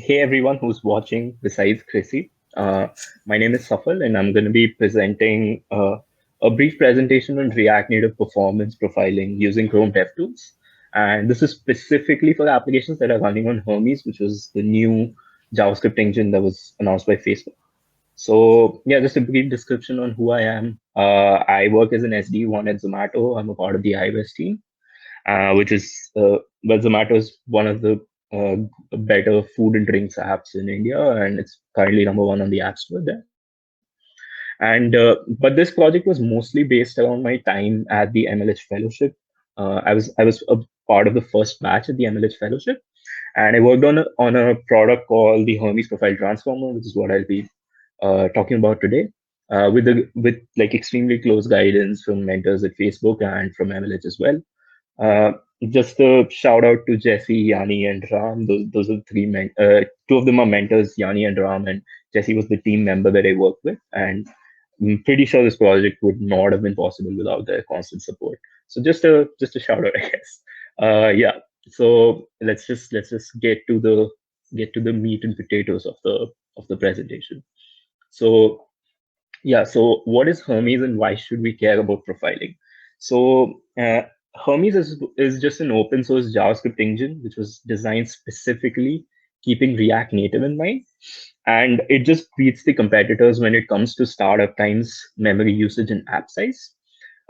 Hey everyone who's watching besides Chrissy. My name is Safal and I'm going to be presenting a brief presentation on React Native performance profiling using Chrome DevTools. And this is specifically for applications that are running on Hermes, which was the new JavaScript engine that was announced by Facebook. So yeah, just a brief description on who I am. I work as an SD1 at Zomato. I'm a part of the iOS team, which is well, Zomato is one of the uh, better food and drinks apps in India, and it's currently number one on the App Store there. And but this project was mostly based around my time at the MLH Fellowship. I was a part of the first batch at the MLH Fellowship, and I worked on a product called the Hermes Profile Transformer, which is what I'll be talking about today, with like extremely close guidance from mentors at Facebook and from MLH as well. Uh, just a shout out to Jesse, Yanni, and Ram. Those are the two of them are mentors, Yanni and Ram, and Jesse was the team member that I worked with. And I'm pretty sure this project would not have been possible without their constant support. So just a shout out, I guess. Yeah. So let's just get to the meat and potatoes of the presentation. So yeah, so what is Hermes and why should we care about profiling? So Hermes is just an open source JavaScript engine which was designed specifically keeping React Native in mind. And it just beats the competitors when it comes to startup times, memory usage, and app size.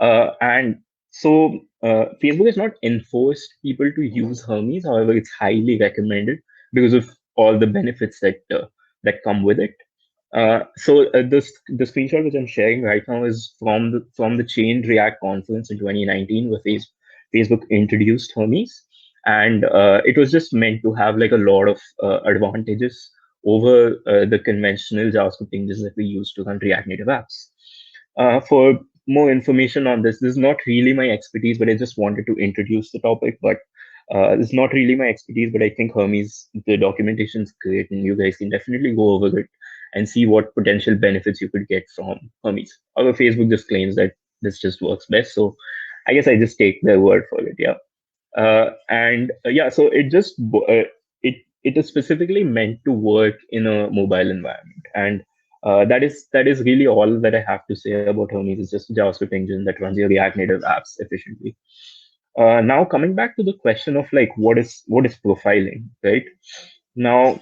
And so Facebook has not enforced people to use Hermes. However, it's highly recommended because of all the benefits that come with it. The screenshot which I'm sharing right now is from the Chain React conference in 2019, where Facebook introduced Hermes, and it was just meant to have like a lot of advantages over the conventional JavaScript engines that we use to run React Native apps. For more information on this is not really my expertise, but I just wanted to introduce the topic. But it's not really my expertise, but I think Hermes, the documentation is great, and you guys can definitely go over it and see what potential benefits you could get from Hermes. Although Facebook just claims that this just works best, so I guess I just take their word for it. Yeah, and yeah, so it is specifically meant to work in a mobile environment, and that is really all that I have to say about Hermes. It's just a JavaScript engine that runs your React Native apps efficiently. Now coming back to the question of like what is profiling, right? Now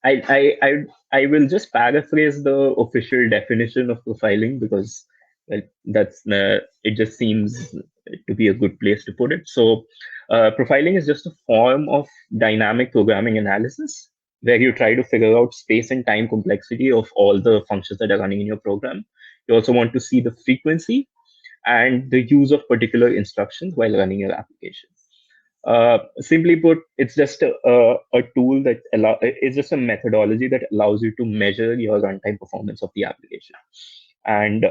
I I I I will just paraphrase the official definition of profiling because well, that's it just seems to be a good place to put it. So, profiling is just a form of dynamic programming analysis where you try to figure out space and time complexity of all the functions that are running in your program. You also want to see the frequency and the use of particular instructions while running your application. Simply put, it's just a tool that it's just a methodology that allows you to measure your runtime performance of the application. And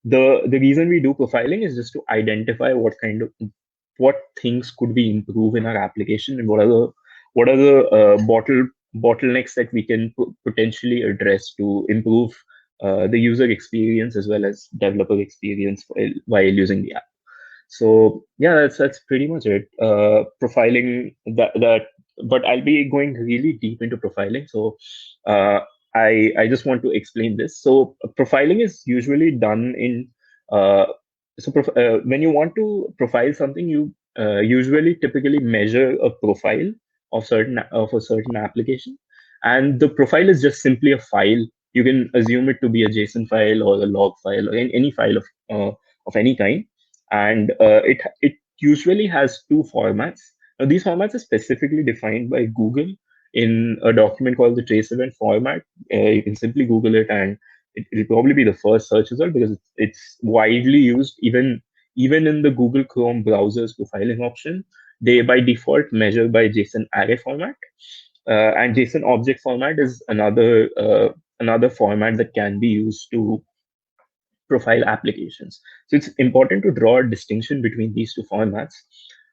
the reason we do profiling is just to identify what things could we improve in our application and what are the bottlenecks that we can potentially address to improve the user experience as well as developer experience while using the app. So yeah, that's pretty much it. Profiling that, but I'll be going really deep into profiling. So uh, I just want to explain this. So profiling is usually done in uh, when you want to profile something, you usually typically measure a profile of a certain application, and the profile is just simply a file. You can assume it to be a JSON file or a log file or any file of any kind, and it usually has two formats. Now, these formats are specifically defined by Google in a document called the trace event format. You can simply Google it, and it'll probably be the first search result because it's widely used even in the Google Chrome browser's profiling option. They by default measure by JSON array format, and JSON object format is another format that can be used to profile applications. So it's important to draw a distinction between these two formats.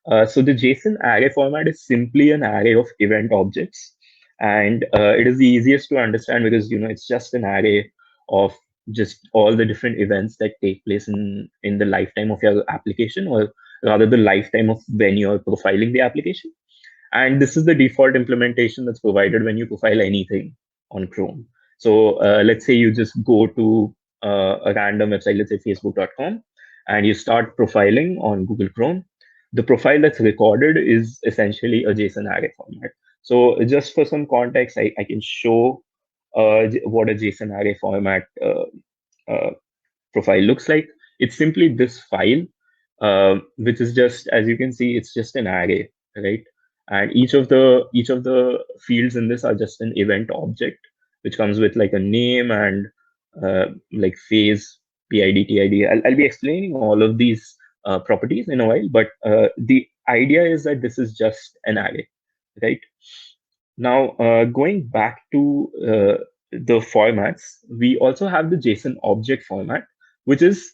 So the JSON array format is simply an array of event objects, and it is the easiest to understand because it's just an array of just all the different events that take place in the lifetime of your application, or rather the lifetime of when you're profiling the application. And this is the default implementation that's provided when you profile anything on Chrome. So let's say you just go to a random website, let's say facebook.com, and you start profiling on Google Chrome. The profile that's recorded is essentially a JSON array format. So just for some context, I can show what a JSON array format uh, profile looks like. It's simply this file, which is just, as you can see, it's just an array, right? And each of the fields in this are just an event object, which comes with like a name and like phase, PID, TID. I'll be explaining all of these properties in a while, but the idea is that this is just an array, right? Now, going back to the formats, we also have the JSON object format, which is,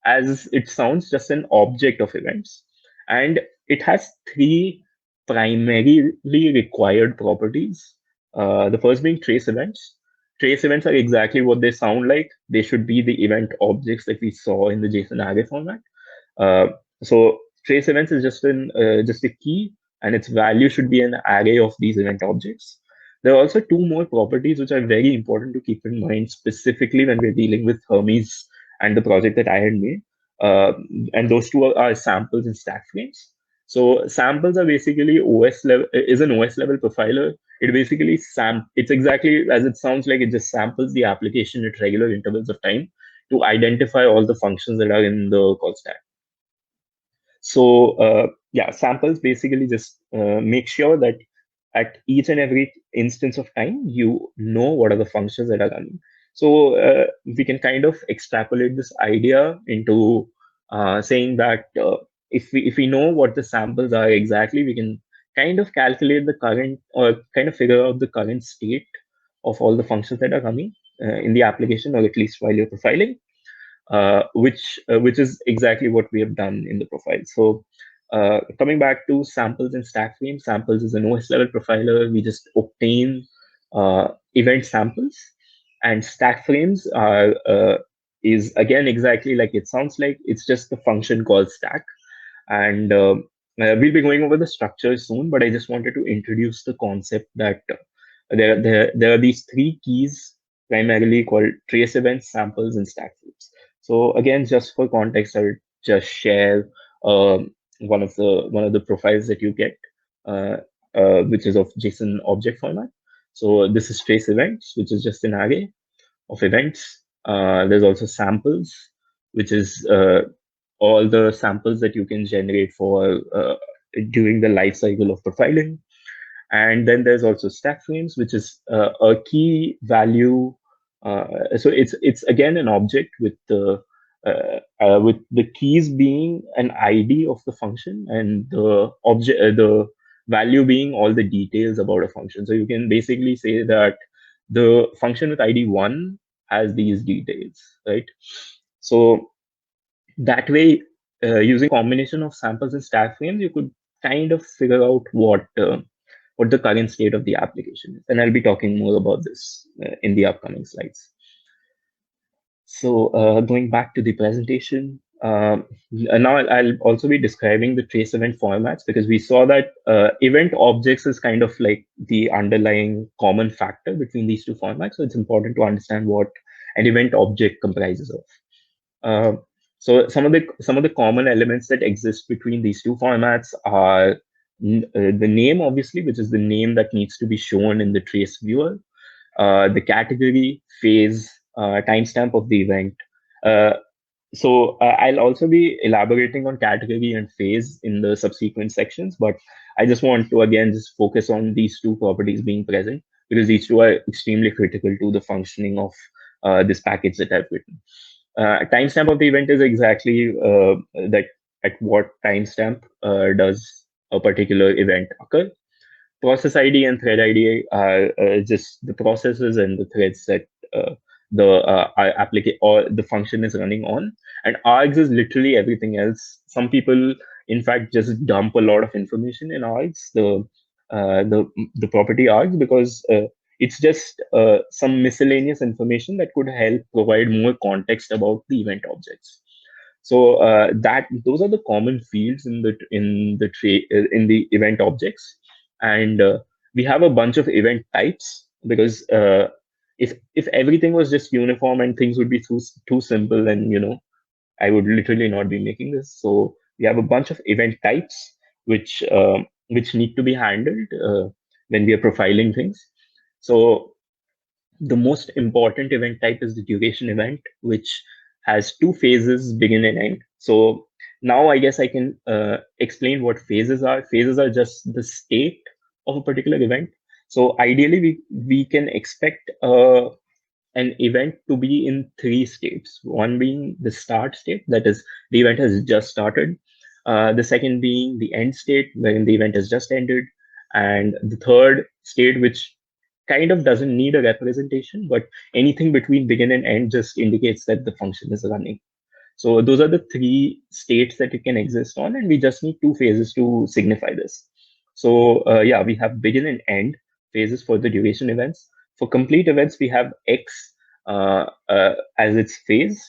as it sounds, just an object of events. And it has three primarily required properties. The first being trace events. Trace events are exactly what they sound like. They should be the event objects that we saw in the JSON array format. Uh, so trace events is just a key, and its value should be an array of these event objects. There are also two more properties which are very important to keep in mind, specifically when we're dealing with Hermes and the project that I had made. Uh, and those two are samples and stack frames. So samples are basically OS level is an OS level profiler. It basically it's exactly as it sounds like. It just samples the application at regular intervals of time to identify all the functions that are in the call stack. So yeah, samples basically just make sure that at each and every instance of time, you know what are the functions that are running. So we can kind of extrapolate this idea into saying that if we know what the samples are exactly, we can kind of calculate the current or kind of figure out the current state of all the functions that are running in the application, or at least while you're profiling, which is exactly what we have done in the profile. So coming back to samples and stack frames, samples is an OS level profiler. We just obtain event samples, and stack frames are is again exactly like it sounds like. It's just a function called stack, and we'll be going over the structure soon. But I just wanted to introduce the concept that there are these three keys primarily called trace events, samples, and stack frames. So again, just for context, I will just share one of the profiles that you get, uh, which is of JSON object format. So this is trace events, which is just an array of events. There's also samples, which is all the samples that you can generate for during the life cycle of profiling. And then there's also stack frames, which is a key value. So it's again an object with the keys being an ID of the function, and the value being all the details about a function. So you can basically say that the function with ID 1 has these details, right? So that way, using combination of samples and stack frames, you could kind of figure out what the current state of the application is. And I'll be talking more about this in the upcoming slides. So going back to the presentation, now I'll also be describing the trace event formats, because we saw that event objects is kind of like the underlying common factor between these two formats. So it's important to understand what an event object comprises of. Uh, so some of the common elements that exist between these two formats are the name, obviously, which is the name that needs to be shown in the trace viewer, the category, phase, timestamp of the event. Uh, so I'll also be elaborating on category and phase in the subsequent sections, but I just want to again just focus on these two properties being present, because these two are extremely critical to the functioning of this package that I've written. Timestamp of the event is exactly that at what timestamp does a particular event occur. Process ID and thread ID are just the processes and the threads that the application or the function is running on. And args is literally everything else. Some people, in fact, just dump a lot of information in args, the property args, because it's just some miscellaneous information that could help provide more context about the event objects. So that those are the common fields in the event objects. and we have a bunch of event types because if everything was just uniform and things would be too simple, and I would literally not be making this. So we have a bunch of event types which need to be handled when we are profiling things. So the most important event type is the duration event, which has two phases, begin and end. So now I guess I can explain what phases are. Phases are just the state of a particular event. So ideally, we can expect an event to be in three states. One being the start state, that is, the event has just started. The second being the end state, wherein the event has just ended. And the third state, which kind of doesn't need a representation, but anything between begin and end just indicates that the function is running. So those are the three states that it can exist on, and we just need two phases to signify this. So yeah, we have begin and end phases for the duration events. For complete events, we have X as its phase.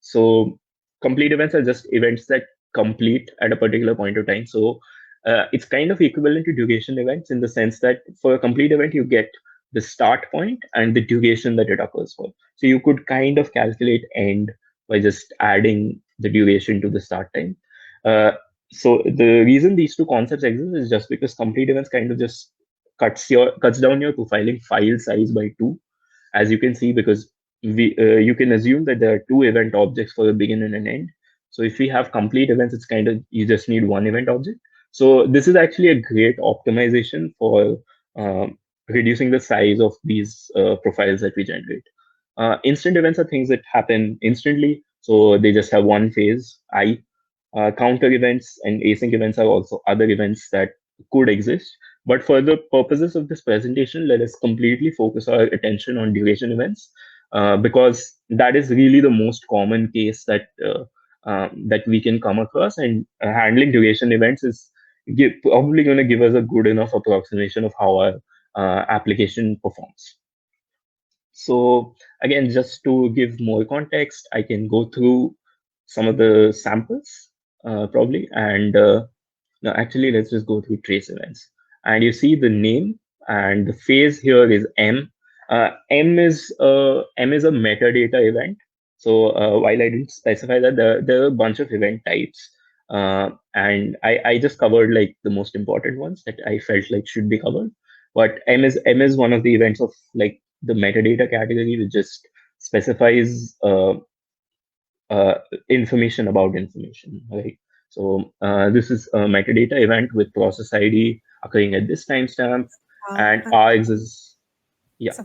So complete events are just events that complete at a particular point of time. So it's kind of equivalent to duration events in the sense that for a complete event, you get the start point and the duration that it occurs for. So you could kind of calculate end by just adding the duration to the start time. Uh, so the reason these two concepts exist is just because complete events kind of just cuts down your profiling file size by two, as you can see, because we you can assume that there are two event objects for a begin and an end. So if we have complete events, it's kind of you just need one event object. So this is actually a great optimization for reducing the size of these profiles that we generate. Instant events are things that happen instantly, so they just have one phase, I. Counter events and async events are also other events that could exist. But for the purposes of this presentation, let us completely focus our attention on duration events, because that is really the most common case that we can come across, and handling duration events is probably going to give us a good enough approximation of how our application performs. So again, just to give more context, I can go through some of the samples probably, and no, actually, let's just go through trace events. And you see the name and the phase here is M. M is a metadata event. So while I didn't specify that, there are a bunch of event types, and I just covered like the most important ones that I felt like should be covered. But M is one of the events of like the metadata category, which just specifies uh, information about information, right? So this is a metadata event with process ID occurring at this timestamp, and I'm args is yeah, so,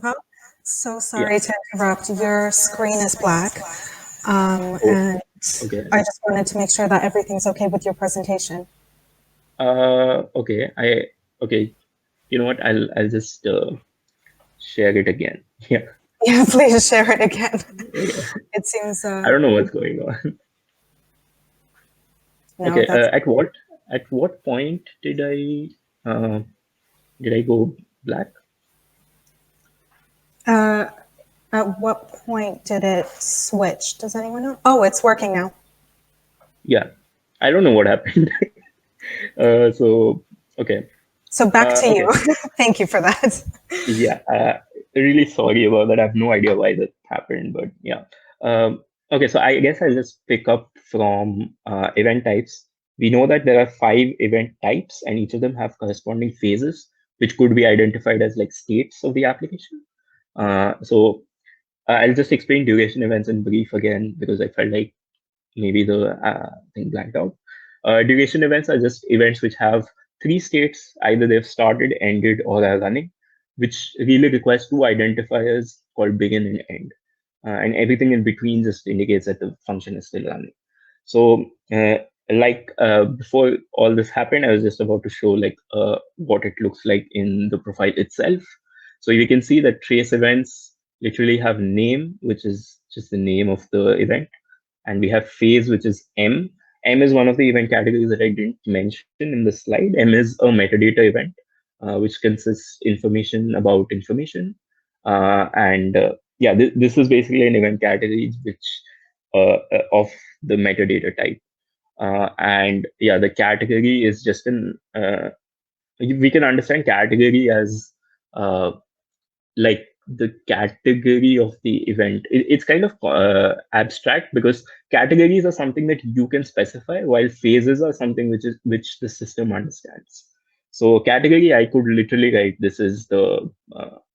so yeah. sorry to interrupt. Your screen is black, Oh, and okay. I just wanted to make sure that everything's okay with your presentation. Okay. Okay. You know what? I'll just share it again. Yeah. Yeah, please share it again. Okay. It seems I don't know what's going on. no, Okay. that's At what point uh, did I go black? uh, at what point did it switch? Does anyone know? Oh, it's working now. Yeah. I don't know what happened. So okay. So back to you. Okay. Thank you for that. Yeah, really sorry about that. I have no idea why that happened, but yeah. Okay, so I guess I'll just pick up from event types. We know that there are five event types, and each of them have corresponding phases, which could be identified as like states of the application. So I'll just explain duration events in brief again because I felt like maybe the thing blanked out. Duration events are just events which have three states, either they've started, ended, or are running, which really requires two identifiers called begin and end. And everything in between just indicates that the function is still running. So, before all this happened, I was just about to show what it looks like in the profile itself. So you can see that trace events literally have name, which is just the name of the event, and we have phase, which is M. M is one of the event categories that I didn't mention in the slide. M is a metadata event, which consists information about information. And yeah, this is basically an event category which of the metadata type. And yeah, the category is just an we can understand category as uh, like the category of the event. It's kind of abstract because categories are something that you can specify, while phases are something which the system understands. So category, I could literally write this is the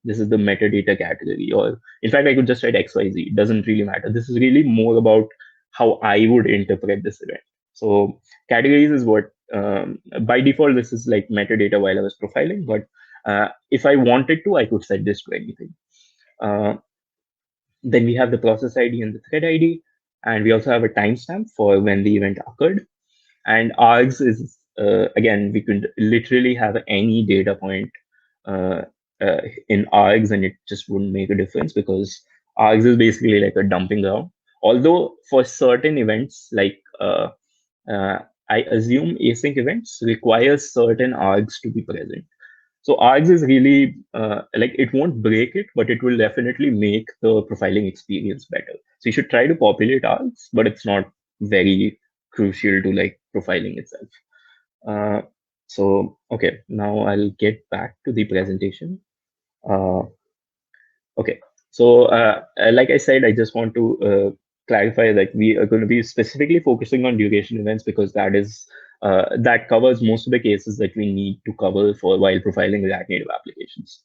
metadata category, or in fact, I could just write XYZ. It doesn't really matter. This is really more about how I would interpret this event. So categories is what by default this is like metadata while I was profiling, but if I wanted to, I could set this to anything. Uh, then we have the process ID and the thread ID, and we also have a timestamp for when the event occurred. And args is again, we could literally have any data point uh, uh, in args, and it just wouldn't make a difference because args is basically like a dumping ground. Although for certain events, like uh, I assume async events require certain args to be present. So args is really like it won't break it, but it will definitely make the profiling experience better. So you should try to populate args, but it's not very crucial to like profiling itself. Uh, so okay, now I'll get back to the presentation. Uh, Okay. So, like I said, I just want to clarify that we are going to be specifically focusing on duration events because that covers most of the cases that we need to cover for while profiling React Native applications.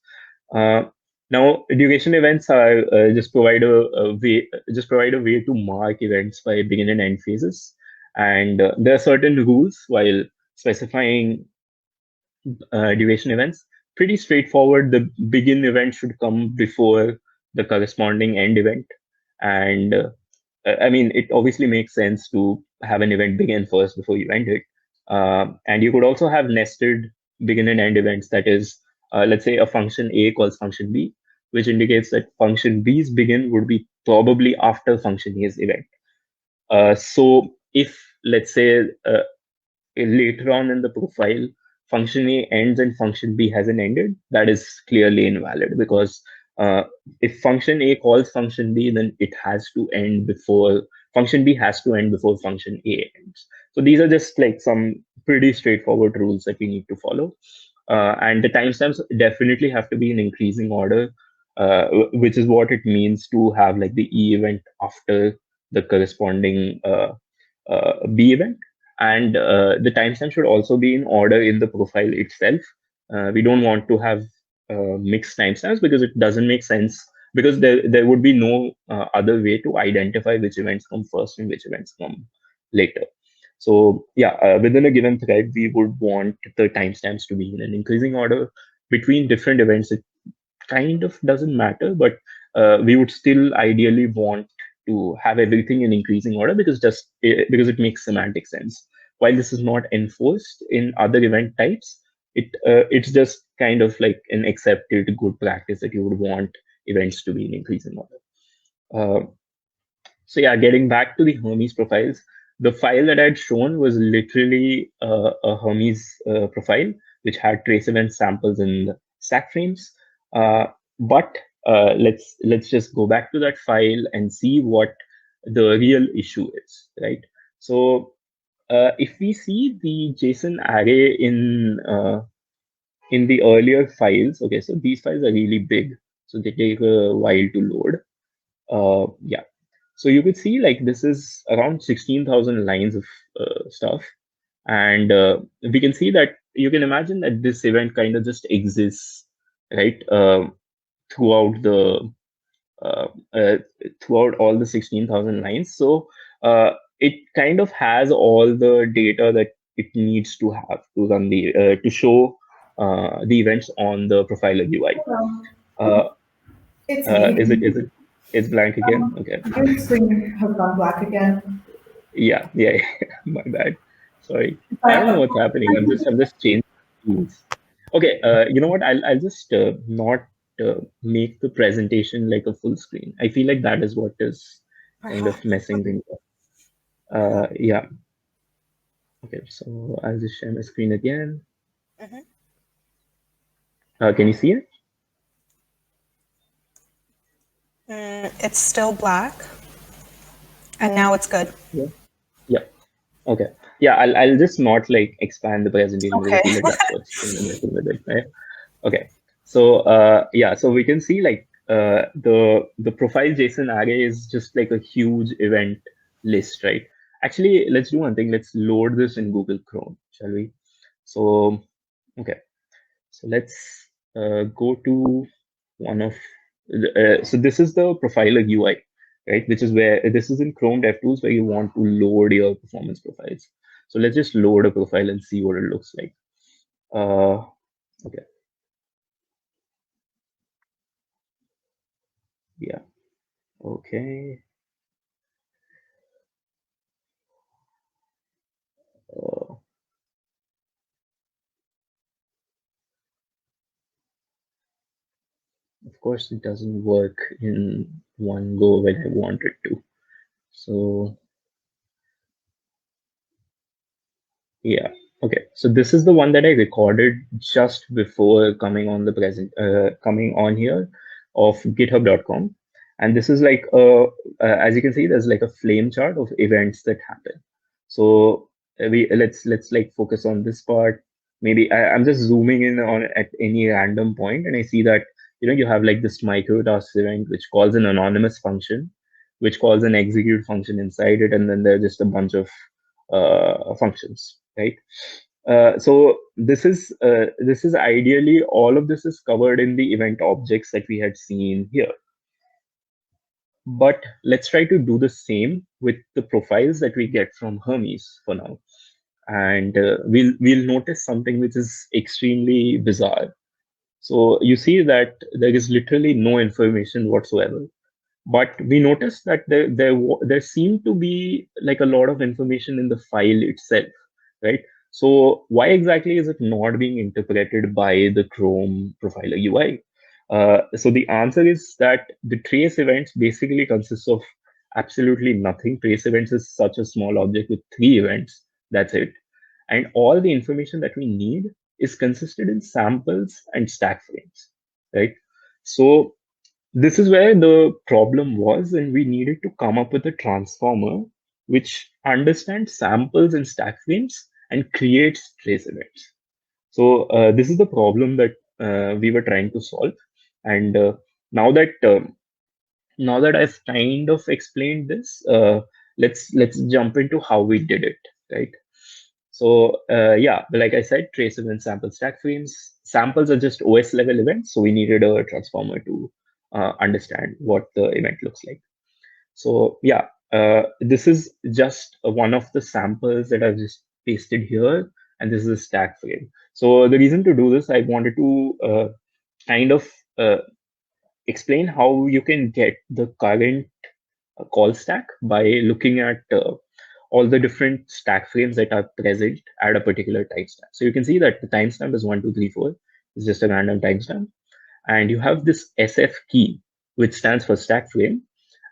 Uh, Now, duration events are just provide a way to mark events by begin and end phases, and there are certain rules while specifying duration events. Pretty straightforward. The begin event should come before the corresponding end event. And I mean, it obviously makes sense to have an event begin first before you end it. And you could also have nested begin and end events. That is, let's say a function A calls function B, which indicates that function B's begin would be probably after function A's event. So if, let's say, later on in the profile, function A ends and function B hasn't ended, that is clearly invalid because uh, if function A calls function B, then it has to end before function B has to end before function A ends. So these are just like some pretty straightforward rules that we need to follow. And the timestamps definitely have to be in increasing order, which is what it means to have like the E event after the corresponding B event, and the timestamp should also be in order in the profile itself. We don't want to have mixed timestamps because it doesn't make sense because there would be no other way to identify which events come first and which events come later. So yeah, within a given thread, we would want the timestamps to be in an increasing order between different events. It kind of doesn't matter, but we would still ideally want to have everything in increasing order because it makes semantic sense. While this is not enforced in other event types, it's just kind of like an accepted good practice that you would want events to be in increasing order. Uh, so yeah, getting back to the Hermes profiles, the file that I had shown was literally a Hermes profile, which had trace event samples in the stack frames. But let's just go back to that file and see what the real issue is, right? So if we see the JSON array in the earlier files, okay, so these files are really big, so they take a while to load. Yeah, so you could see like this is around 16,000 lines of stuff. And we can see that you can imagine that this event kind of just exists, right, throughout the uh, uh, throughout all the 16,000 lines. So it kind of has all the data that it needs to have to run to show the events on the profiler UI. Hello, Uh, it's me. is blank again? Okay. Your screen has gone black again. Yeah. My bad. Sorry. I don't know But what's happening. I'm just changing tools. Okay. You know what? I'll just not make the presentation like a full screen. I feel like that is what is kind of Perhaps. messing things up. Perhaps. Yeah. Okay. So I'll just share my screen again. Mhm. Can you see it? It's still black, and now it's good. Yeah. Yeah. Okay. Yeah, I'll just not like expand the presentation because I Okay. feel like that's what's going to mess with it, right? Okay. So yeah, so we can see like the profile JSON array is just like a huge event list, right? Actually, let's do one thing. Let's load this in Google Chrome, shall we? So okay, so let's go to one of so this is the profiler UI, right? Which is where this is in Chrome DevTools where you want to load your performance profiles. So let's just load a profile and see what it looks like. Uh, okay, yeah, okay. Uh, of course, it doesn't work in one go when I want it to. So yeah. Okay. So this is the one that I recorded just before coming on here of github.com. And this is like as you can see, there's like a flame chart of events that happen. So we let's like focus on this part. Maybe I'm just zooming in on at any random point, and I see that you have like this micro task event which calls an anonymous function, which calls an execute function inside it, and then there's just a bunch of functions, right? So this is ideally all of this is covered in the event objects that we had seen here. But let's try to do the same with the profiles that we get from Hermes for now, and we'll notice something which is extremely bizarre. So you see that there is literally no information whatsoever, but we noticed that there seemed to be like a lot of information in the file itself, right? So why exactly is it not being interpreted by the Chrome profiler UI? So the answer is that the trace events basically consists of absolutely nothing. Trace events is such a small object with three events. That's it. And all the information that we need is consisted in samples and stack frames, right? So this is where the problem was, and we needed to come up with a transformer which understands samples and stack frames and creates trace events. So this is the problem that we were trying to solve. And now that now that I've kind of explained this, let's jump into how we did it, right? So yeah, like I said, trace event sample stack frames. Samples are just OS level events, so we needed a transformer to understand what the event looks like. So yeah, this is just one of the samples that I've just pasted here, and this is a stack frame. So the reason to do this, I wanted to kind of uh, explain how you can get the current call stack by looking at all the different stack frames that are present at a particular timestamp. So you can see that the timestamp is 1234. It's just a random timestamp. And you have this SF key, which stands for stack frame.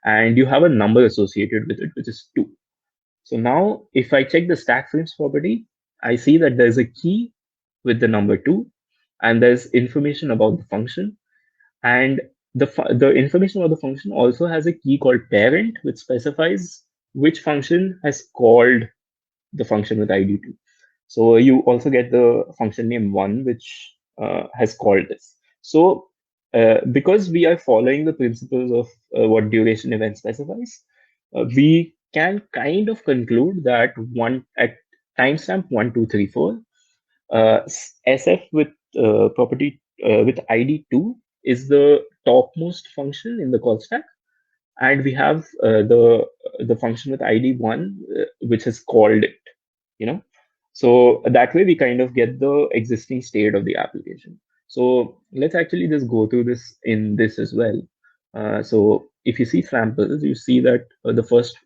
And you have a number associated with it, which is 2. So now if I check the stack frames property, I see that there's a key with the number 2. And there's information about the function, and the information about the function also has a key called parent, which specifies which function has called the function with ID2. So you also get the function name 1, which has called this. So because we are following the principles of what duration event specifies, we can kind of conclude that one at timestamp 1234, SF with property with ID2 is the topmost function in the call stack, and we have the function with ID1 which has called it. You know, so that way we kind of get the existing state of the application. So let's actually just go through this in this as well. So if you see samples, you see that the first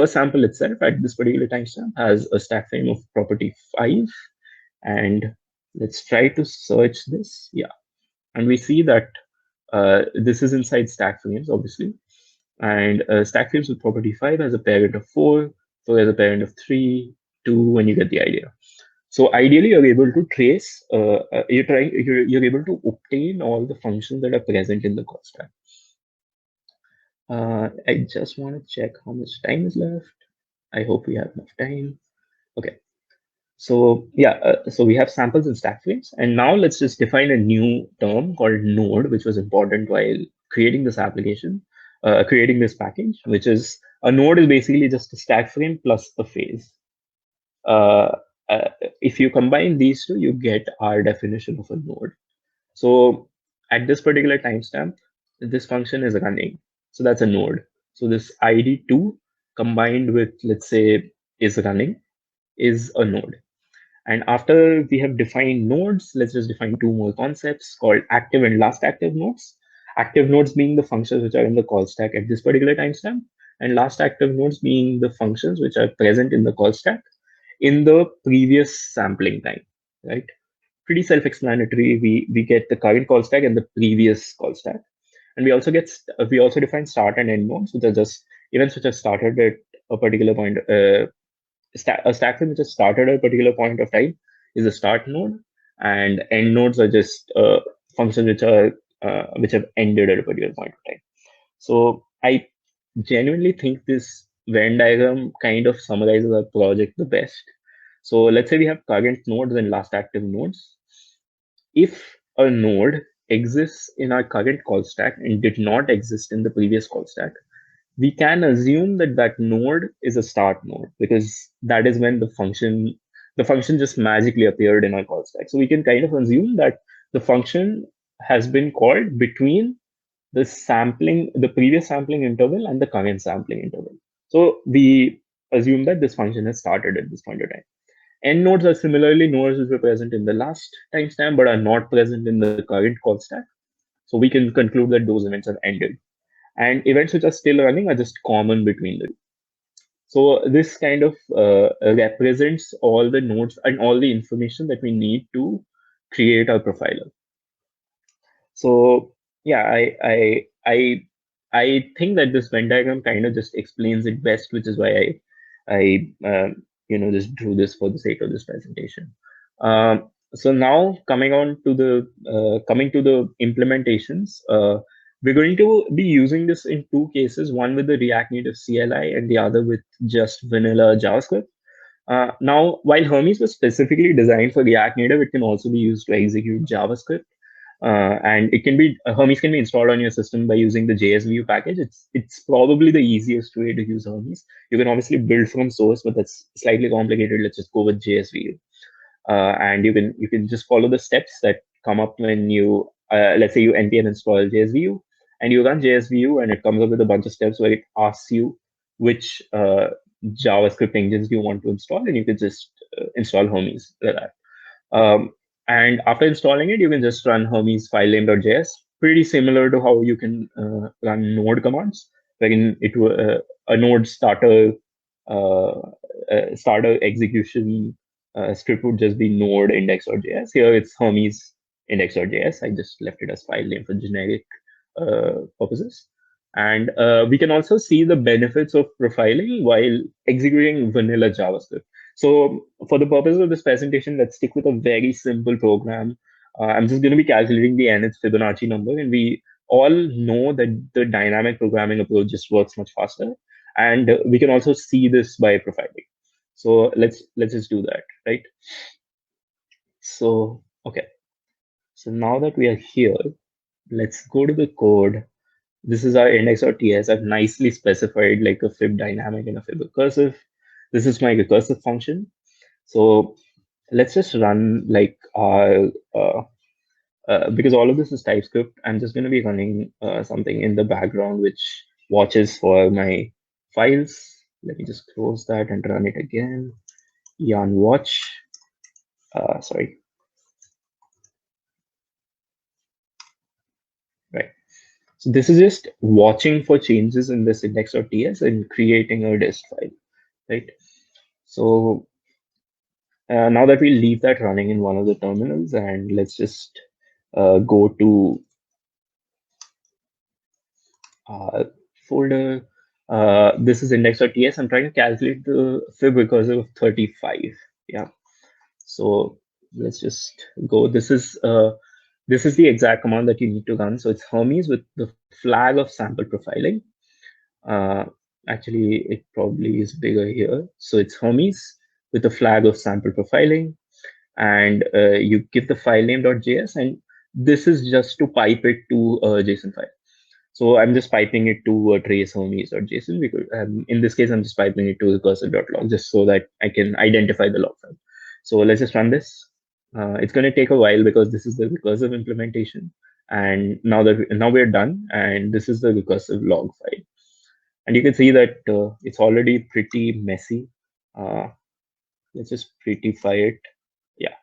sample itself at this particular timestamp has a stack frame of property 5, and let's try to search this. Yeah, and we see that this is inside stack frames, obviously. And stack frames with property 5 has a parent of 4, 4 has a parent of 3, 2, and you get the idea. So ideally, you're able to trace, you're able to obtain all the functions that are present in the call stack. I just want to check how much time is left. I hope we have enough time. Okay. So yeah, so we have samples and stack frames, and now let's just define a new term called node, which was important while creating this application, creating this package, which is a node is basically just a stack frame plus a phase. Uh, if you combine these two, you get our definition of a node. So at this particular timestamp, this function is running. So that's a node. So this ID2 combined with, let's say, is running is a node. And after we have defined nodes, let's just define two more concepts called active and last active nodes. Active nodes being the functions which are in the call stack at this particular timestamp, and last active nodes being the functions which are present in the call stack in the previous sampling time, right? Pretty self-explanatory. We get the current call stack and the previous call stack, and we also define start and end nodes, which are just events which have started at a particular point. A stack frame which has started at a particular point of time is a start node, and end nodes are just functions which have ended at a particular point of time. So I genuinely think this Venn diagram kind of summarizes our project the best. So let's say we have current nodes and last active nodes. If a node exists in our current call stack and did not exist in the previous call stack, we can assume that that node is a start node because that is when the function just magically appeared in our call stack. So we can kind of assume that the function has been called between the previous sampling interval and the current sampling interval. So we assume that this function has started at this point of time. End nodes are similarly nodes which were present in the last timestamp but are not present in the current call stack. So we can conclude that those events have ended. And events which are still running are just common between the two. So this kind of represents all the nodes and all the information that we need to create our profiler. So yeah, I think that this Venn diagram kind of just explains it best, which is why I just drew this for the sake of this presentation. So now coming to the implementations, we're going to be using this in two cases, one with the React Native CLI and the other with just vanilla JavaScript. Now, while Hermes was specifically designed for React Native, it can also be used to execute JavaScript. And Hermes can be installed on your system by using the JSVU package. It's probably the easiest way to use Hermes. You can obviously build from source, but that's slightly complicated. Let's just go with JSVU. And you can just follow the steps that come up when you let's say you npm install JSVU and you run JSVU, and it comes up with a bunch of steps where it asks you which JavaScript engines do you want to install, and you can just install Hermes like that. And after installing it, you can just run Hermes filename.js, pretty similar to how you can run node commands, wherein a node starter execution script would just be node index.js. Here it's Hermes index.js. I just left it as file name for generic purposes. And we can also see the benefits of profiling while executing vanilla JavaScript. So for the purpose of this presentation, let's stick with a very simple program. I'm just going to be calculating the nth Fibonacci number, and we all know that the dynamic programming approach just works much faster. And we can also see this by profiling. So let's just do that, right? So okay. So now that we are here, let's go to the code. This is our index.ts. I've nicely specified like a fib dynamic and a fib recursive. This is my recursive function. So let's just run like our because all of this is TypeScript. I'm just going to be running something in the background which watches for my files. Let me just close that and run it again. Yarn watch. Sorry. Right. So this is just watching for changes in this index.ts and creating a dist file, right? So now that we leave that running in one of the terminals, and let's just go to folder. This is index.ts. I'm trying to calculate the fib recursive of 35. Yeah. So let's just go. This is the exact command that you need to run. So it's Hermes with the flag of sample profiling. Uh, Actually, it probably is bigger here. So it's Hermes with a flag of sample profiling, and you give the file name .js, and this is just to pipe it to a JSON file. So I'm just piping it to a trace Hermes.json because in this case, I'm just piping it to recursive.log just so that I can identify the log file. So let's just run this. It's going to take a while because this is the recursive implementation. And now we're done, and this is the recursive log file. And you can see that it's already pretty messy. Uh, let's just prettify it. Yeah.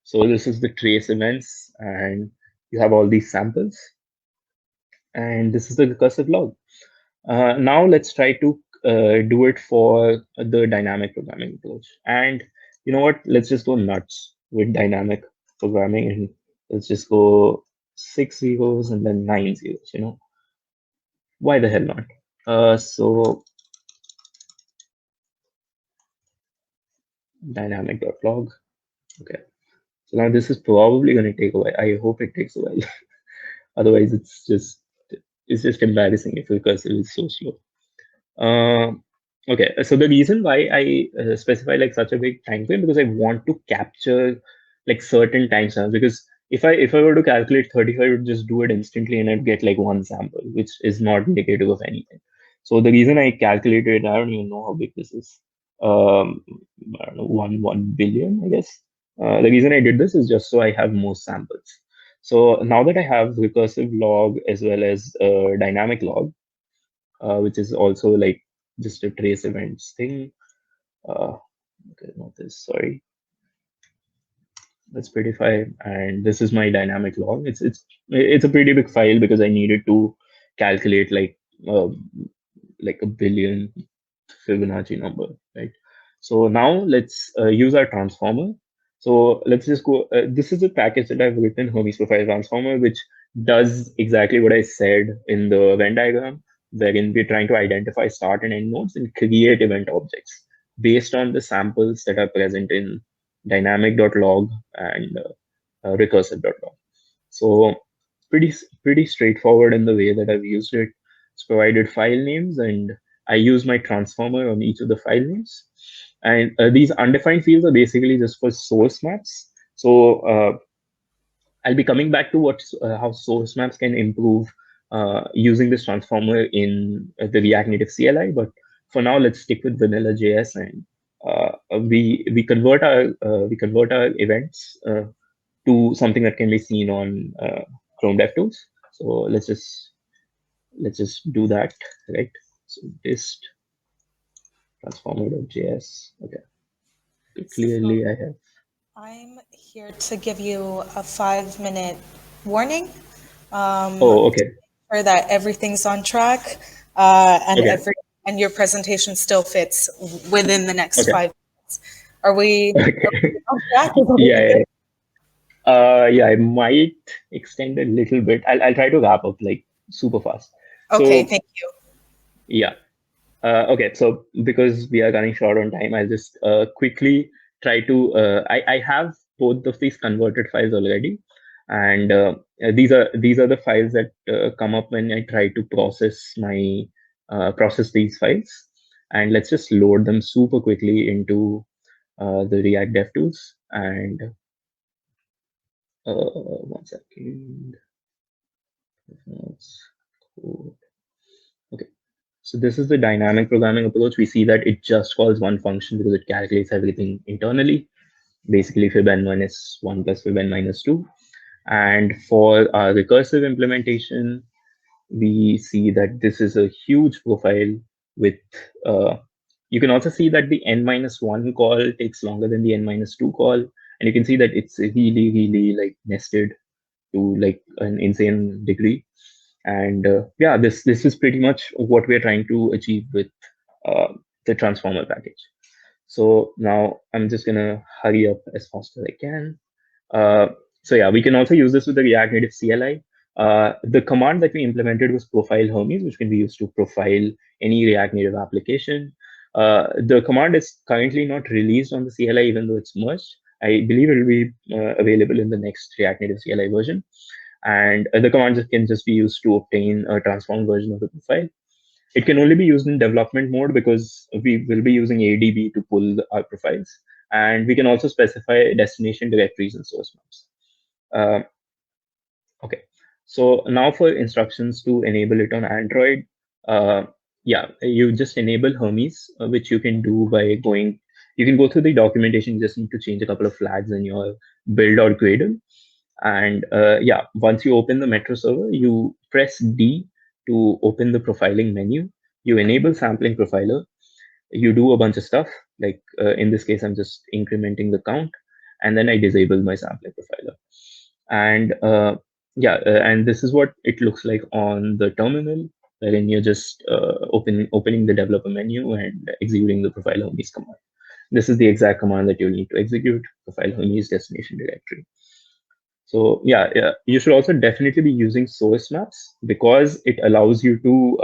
So this is the trace events, and you have all these samples, and this is the recursive log. Now let's try to do it for the dynamic programming approach. And you know what? Let's just go nuts with dynamic programming, and let's just go 6 zeros and then 9 zeros. Why the hell not? So dynamic.log. Okay. So now this is probably going to take a while. I hope it takes a while. Otherwise, it's just embarrassing if recursive is so slow. Uh, okay, so the reason why I specify like such a big time frame because I want to capture like certain timestamps. Because if I were to calculate 35, I would just do it instantly and I'd get like one sample, which is not indicative of anything. So the reason I calculated, I don't even know how big this is. Um, I don't know, one billion, I guess. The reason I did this is just so I have more samples. So now that I have recursive log as well as dynamic log, which is also like just a trace events thing. Okay, not this, sorry. That's pretty fine. And this is my dynamic log. It's a pretty big file because I needed to calculate uh, like a billion Fibonacci number, right? So now let's use our transformer. So let's just go. This is a package that I've written, Hermes Profile Transformer, which does exactly what I said in the Venn diagram, wherein we're trying to identify start and end nodes and create event objects based on the samples that are present in dynamic.log and recursive.log. So pretty straightforward in the way that I've used it. It's provided file names, and I use my transformer on each of the file names. And these undefined fields are basically just for source maps. So I'll be coming back to how source maps can improve using this transformer in the React Native CLI. But for now, let's stick with vanilla JS, and we convert our events to something that can be seen on Chrome DevTools. So let's just do that, right? So dist transformer.js. Okay. So Clearly, I have. I'm here to give you a 5-minute warning. To Oh, okay. ensure that everything's on track, Okay. and your presentation still fits within the next Okay. 5 minutes. Are we Okay. on track? Is Yeah. everything good? Yeah. Yeah, I might extend a little bit. I'll try to wrap up like super fast. Okay, So thank you. yeah. Okay, so because we are running short on time, I'll just quickly try to. I have both of these converted files already, and these are the files that come up when I try to process these files. And let's just load them super quickly into the React DevTools. And one second. That's cool. Okay. So this is the dynamic programming approach. We see that it just calls one function because it calculates everything internally. Basically, fib n1 is 1 plus fib n minus 2. And for our recursive implementation, we see that this is a huge profile with, uh, you can also see that the n minus 1 call takes longer than the n minus 2 call. And you can see that it's really, really like nested to like an insane degree. And yeah, this is pretty much what we're trying to achieve with uh, the transformer package. So now I'm just gonna hurry up as fast as I can. uh, so yeah, we can also use this with the React Native CLI. The command that we implemented was profile Hermes, which can be used to profile any React Native application. The command is currently not released on the CLI, even though it's merged. I believe it will be available in the next React Native CLI version. And the command can just be used to obtain a transformed version of the profile. It can only be used in development mode because we will be using ADB to pull our profiles. And we can also specify destination directories and source maps. Uh, okay. So now for instructions to enable it on Android, uh, yeah, you just enable Hermes, which you can do by going, you can go through the documentation, you just need to change a couple of flags in your build or Gradle. And yeah, once you open the Metro server, you press D to open the profiling menu. You enable sampling profiler. You do a bunch of stuff. Like in this case, I'm just incrementing the count, and then I disable my sampling profiler. And yeah, and this is what it looks like on the terminal, wherein you're just opening the developer menu and executing the profile Hermes command. This is the exact command that you'll need to execute: profile Hermes destination directory. So yeah, yeah, you should also definitely be using source maps because it allows you to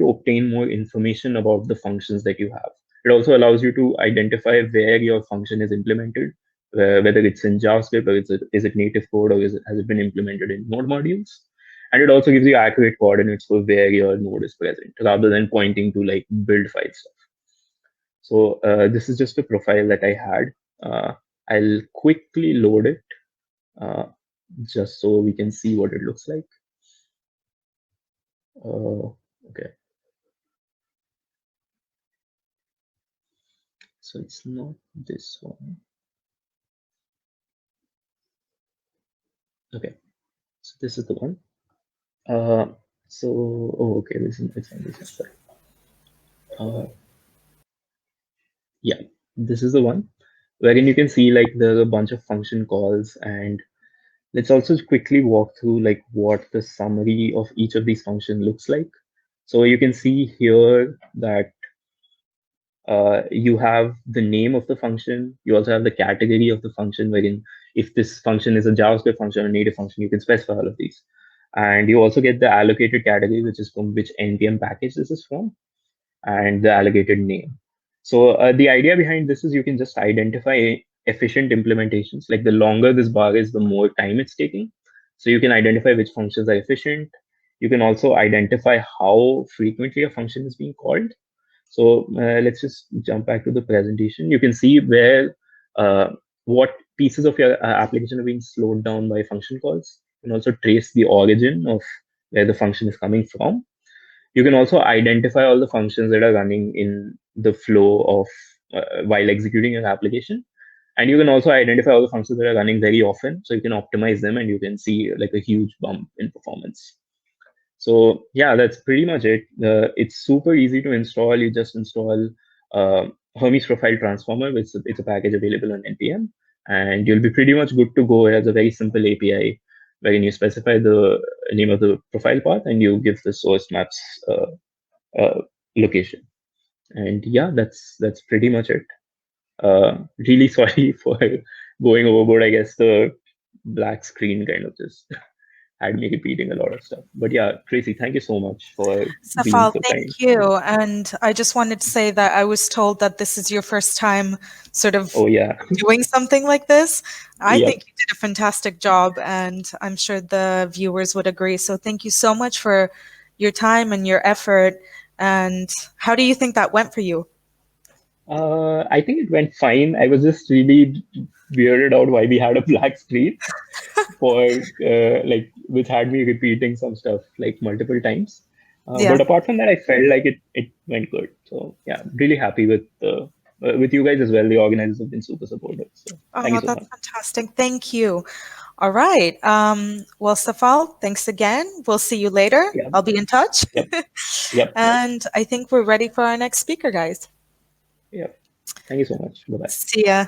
obtain more information about the functions that you have. It also allows you to identify where your function is implemented, whether it's in JavaScript or is it native code or has it been implemented in node modules. And it also gives you accurate coordinates for where your node is present rather than pointing to like build file stuff. So this is just a profile that I had. I'll quickly load it uh, just so we can see what it looks like. Okay, so it's not this one. Okay, so this is the one. Uh, so, oh, okay, it's on this one. Sorry. Yeah, this is the one wherein you can see like there's a bunch of function calls, and let's also quickly walk through like what the summary of each of these functions looks like. So you can see here that you have the name of the function. You also have the category of the function, wherein if this function is a JavaScript function or native function, you can specify all of these. And you also get the allocated category, which is from which NPM package this is from, and the allocated name. So the idea behind this is you can just identify efficient implementations. Like the longer this bar is, the more time it's taking. So you can identify which functions are efficient. You can also identify how frequently a function is being called. So let's just jump back to the presentation. You can see where what pieces of your application are being slowed down by function calls. You can also trace the origin of where the function is coming from. You can also identify all the functions that are running in the flow of while executing your application. And you can also identify all the functions that are running very often. So you can optimize them and you can see like a huge bump in performance. So yeah, that's pretty much it. It's super easy to install. You just install Hermes Profile Transformer, which it's a package available on NPM, and you'll be pretty much good to go. It has a very simple API wherein you specify the name of the profile path and you give the source maps uh, location. And yeah, that's pretty much it. Really sorry for going overboard. I guess the black screen kind of just had me repeating a lot of stuff. But yeah, Tracy, thank you so much for being Safal, so thank kind. you. And I just wanted to say that I was told that this is your first time sort of Oh yeah, doing something like this. I yep. think you did a fantastic job, and I'm sure the viewers would agree. So thank you so much for your time and your effort. And how do you think that went for you? I think it went fine. I was just really weirded out why we had a black screen for like which had me repeating some stuff like multiple times. Yeah. But apart from that, I felt like it went good. So yeah, really happy with you guys as well. The organizers have been super supportive. So thank you Oh, so that's much. fantastic. Thank you. All right. Well, Safal, thanks again. We'll see you later. Yeah, I'll be in touch. yep, yep, And I think we're ready for our next speaker, guys. yep. Thank you so much. Bye bye. See ya.